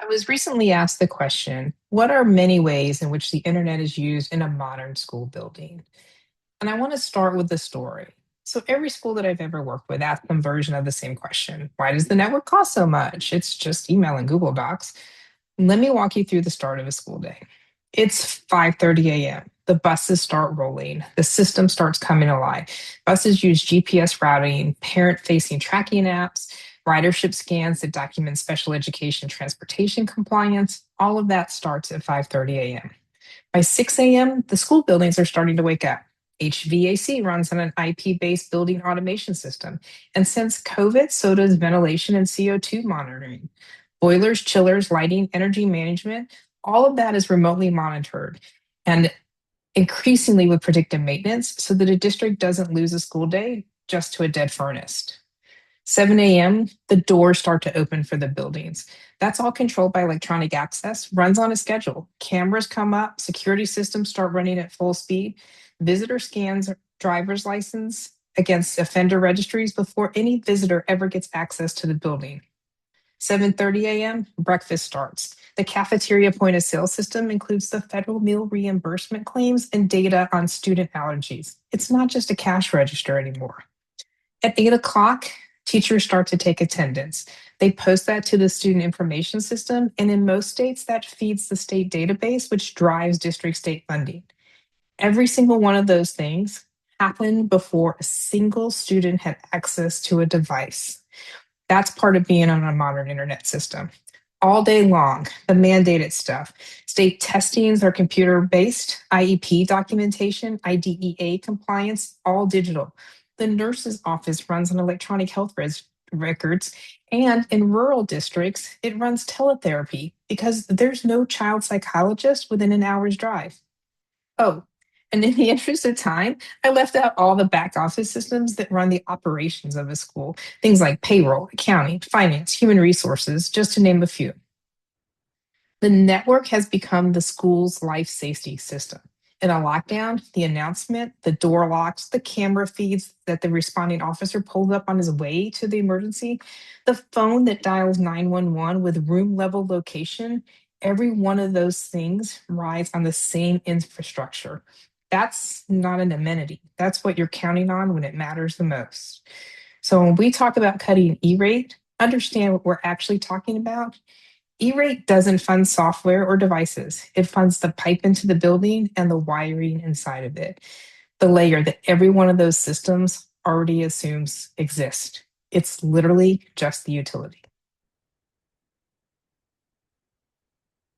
I was recently asked the question, what are many ways in which the internet is used in a modern school building? And I want to start with the story. So every school that I've ever worked with asked some version of the same question. Why does the network cost so much? It's just email and Google Docs. Let me walk you through the start of a school day. It's 5:30 a.m. The buses start rolling. The system starts coming alive. Buses use GPS routing, parent-facing tracking apps, ridership scans that document special education transportation compliance. All of that starts at 5:30 a.m. By 6 a.m., the school buildings are starting to wake up. HVAC runs on an IP-based building automation system. And since COVID, so does ventilation and CO2 monitoring. Boilers, chillers, lighting, energy management, all of that is remotely monitored and increasingly with predictive maintenance so that a district doesn't lose a school day just to a dead furnace. 7 a.m., the doors start to open for the buildings. That's all controlled by electronic access, runs on a schedule. Cameras come up, security systems start running at full speed. Visitor scans driver's license against offender registries before any visitor ever gets access to the building. 7:30 a.m., breakfast starts. The cafeteria point of sale system includes the federal meal reimbursement claims and data on student allergies. It's not just a cash register anymore. At 8 o'clock, teachers start to take attendance. They post that to the student information system, and in most states, that feeds the state database, which drives district state funding. Every single one of those things happened before a single student had access to a device. That's part of being on a modern internet system. All day long, the mandated stuff. State testings are computer based, IEP documentation, IDEA compliance, all digital. The nurse's office runs on electronic health records, and in rural districts, it runs teletherapy because there's no child psychologist within an hour's drive. Oh, and in the interest of time, I left out all the back office systems that run the operations of a school, things like payroll, accounting, finance, human resources, just to name a few. The network has become the school's life safety system. In a lockdown, the announcement, the door locks, the camera feeds that the responding officer pulled up on his way to the emergency, the phone that dials 911 with room level location, every one of those things rides on the same infrastructure. That's not an amenity. That's what you're counting on when it matters the most. So when we talk about cutting E-rate, understand what we're actually talking about. E-rate doesn't fund software or devices. It funds the pipe into the building and the wiring inside of it, the layer that every one of those systems already assumes exist. It's literally just the utility.